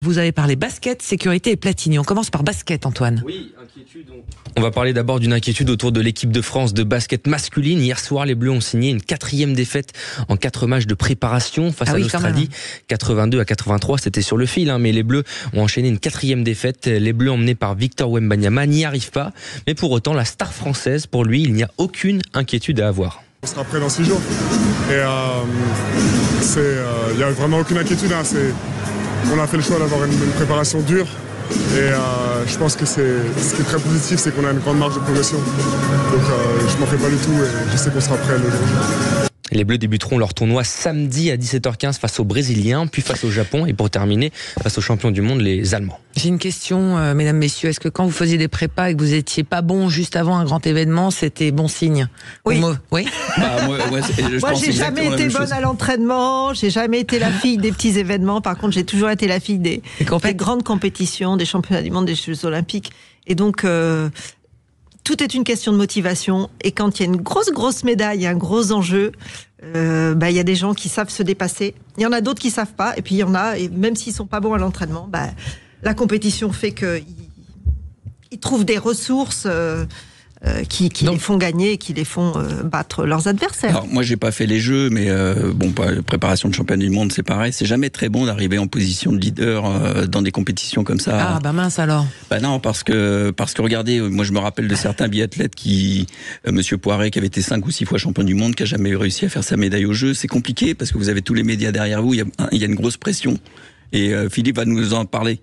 Vous avez parlé basket, sécurité et Platini. On commence par basket, Antoine. Oui, inquiétude. On va parler d'abord d'une inquiétude autour de l'équipe de France de basket masculine. Hier soir, les Bleus ont signé une 4e défaite en 4 matchs de préparation face à l'Australie. 82-83, c'était sur le fil, mais les Bleus ont enchaîné une 4e défaite. Les Bleus emmenés par Victor Wembanyama n'y arrivent pas. Mais pour autant, la star française, pour lui, il n'y a aucune inquiétude à avoir. On sera prêt dans 6 jours. Et il n'y a vraiment aucune inquiétude. On a fait le choix d'avoir une préparation dure. Et je pense que ce qui est très positif, c'est qu'on a une grande marge de progression. Donc je m'en fais pas du tout et je sais qu'on sera prêt le jour. Les Bleus débuteront leur tournoi samedi à 17h15 face aux Brésiliens, puis face au Japon et pour terminer face aux champions du monde, les Allemands. J'ai une question, mesdames, messieurs. Est-ce que quand vous faisiez des prépas et que vous étiez pas bon juste avant un grand événement, c'était bon signe? Oui. Oui. Moi, j'ai jamais été bonne à l'entraînement. J'ai jamais été la fille des petits événements. Par contre, j'ai toujours été la fille des grandes compétitions, des championnats du monde, des Jeux Olympiques. Et donc, tout est une question de motivation. Et quand il y a une grosse médaille, un gros enjeu, il y a des gens qui savent se dépasser. Il y en a d'autres qui savent pas. Et puis il y en a, et même s'ils sont pas bons à l'entraînement, la compétition fait qu'ils trouvent des ressources qui les font gagner et qui les font battre leurs adversaires. Alors, moi, j'ai pas fait les Jeux, mais préparation de championnat du monde, c'est pareil. C'est jamais très bon d'arriver en position de leader dans des compétitions comme ça. Ah, mince alors. Non, parce que regardez, moi, je me rappelle de certains biathlètes Monsieur Poiret, qui avait été 5 ou 6 fois champion du monde, qui a jamais réussi à faire sa médaille aux Jeux. C'est compliqué parce que vous avez tous les médias derrière vous. Il y a une grosse pression. Et Philippe va nous en parler.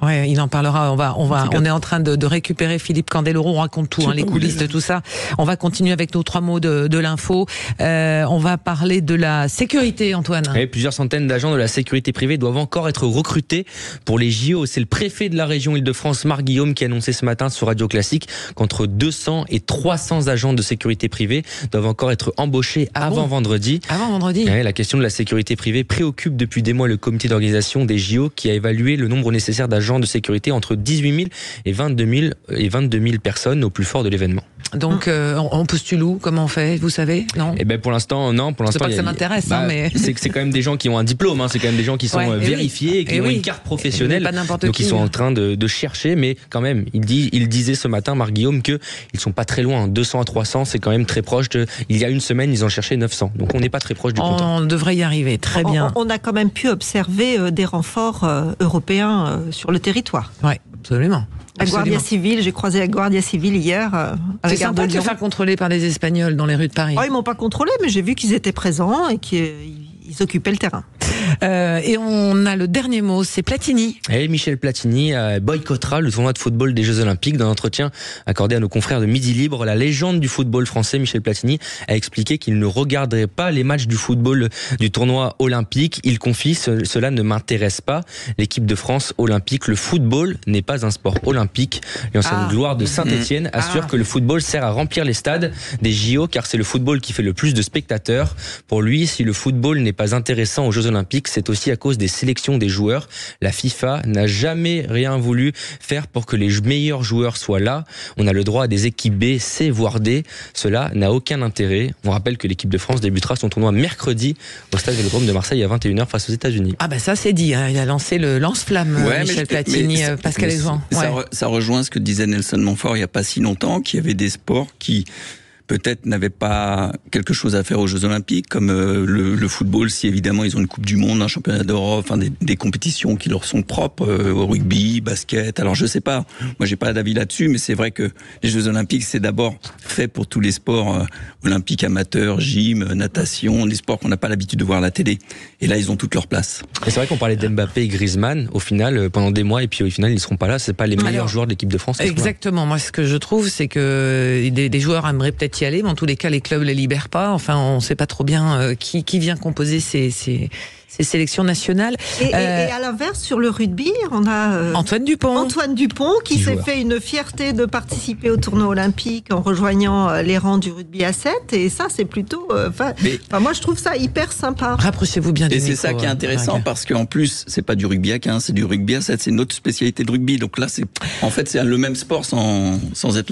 Ouais, il en parlera. On est en train de récupérer Philippe Candeloro. On raconte tout, les coulisses de tout ça. On va continuer avec nos 3 mots de l'info. On va parler de la sécurité, Antoine. Et plusieurs centaines d'agents de la sécurité privée doivent encore être recrutés pour les JO. C'est le préfet de la région Île-de-France, Marc Guillaume, qui a annoncé ce matin sur Radio Classique qu'entre 200 et 300 agents de sécurité privée doivent encore être embauchés avant vendredi. Avant vendredi. La question de la sécurité privée préoccupe depuis des mois le comité d'organisation des JO, qui a évalué le nombre nécessaire d'agents de sécurité entre 18 000 et 22 000 personnes au plus fort de l'événement. Donc on postule où? Comment on fait? Vous savez? Non. Pour l'instant, non. Pour l'instant, c'est pas que ça m'intéresse, mais c'est quand même des gens qui ont un diplôme. C'est quand même des gens qui sont vérifiés et qui ont une carte professionnelle. Donc ils sont en train de chercher, mais quand même, il disait ce matin, Marc Guillaume, que ils sont pas très loin. 200 à 300, c'est quand même très proche. Il y a une semaine, ils en cherchaient 900. Donc on n'est pas très proche du compte. On devrait y arriver. Très bien. On a quand même pu observer des renforts européens sur le territoire. Oui, absolument. La Guardia Civile, j'ai croisé la Guardia Civile hier à la gare de Lyon. C'est sympa de se faire contrôler par des Espagnols dans les rues de Paris. Ils m'ont pas contrôlé, mais j'ai vu qu'ils étaient présents et qu'ils occupaient le terrain. Et on a le dernier mot, c'est Platini. Et Michel Platini boycottera le tournoi de football des Jeux Olympiques. Dans un entretien accordé à nos confrères de Midi Libre, la légende du football français, Michel Platini, a expliqué qu'il ne regarderait pas les matchs du football du tournoi olympique. Il confie, cela ne m'intéresse pas. L'équipe de France olympique, le football n'est pas un sport olympique. L'ancienne gloire de Saint-Etienne assure que le football sert à remplir les stades des JO, car c'est le football qui fait le plus de spectateurs. Pour lui, si le football n'est pas intéressant aux Jeux Olympiques, c'est aussi à cause des sélections des joueurs. La FIFA n'a jamais rien voulu faire pour que les meilleurs joueurs soient là. On a le droit à des équipes B, C, voire D. Cela n'a aucun intérêt. On rappelle que l'équipe de France débutera son tournoi mercredi au stade Vélodrome de Marseille à 21h face aux États-Unis. Ça c'est dit. Il a lancé le lance-flamme, Michel Platini, Pascal Aizouan. Ça rejoint ce que disait Nelson Montfort il n'y a pas si longtemps, qu'il y avait des sports qui peut-être n'avaient pas quelque chose à faire aux Jeux Olympiques, comme le football, si évidemment ils ont une Coupe du Monde, un championnat d'Europe, des compétitions qui leur sont propres, au rugby, basket. Alors je sais pas, moi j'ai pas d'avis là-dessus, mais c'est vrai que les Jeux Olympiques, c'est d'abord fait pour tous les sports olympiques amateurs, gym, natation, des sports qu'on n'a pas l'habitude de voir à la télé. Et là, ils ont toute leur place. Et c'est vrai qu'on parlait d'Mbappé et Griezmann, au final, pendant des mois, et puis au final, ils seront pas là. C'est pas les meilleurs joueurs de l'équipe de France. Exactement. Moi, ce que je trouve, c'est que des joueurs aimeraient peut-être y aller, mais en tous les cas, les clubs les libèrent pas. Enfin, on sait pas trop bien qui vient composer ces sélections nationales. Et à l'inverse, sur le rugby, on a Antoine Dupont qui s'est fait une fierté de participer au tournoi olympique en rejoignant les rangs du rugby à 7. Et ça, c'est plutôt... moi, je trouve ça hyper sympa. Rapprochez-vous bien du micro. Et c'est ça qui est intéressant, parce qu'en plus, c'est pas du rugby à 15, c'est du rugby à 7. C'est notre spécialité de rugby. Donc là, c'est le même sport sans être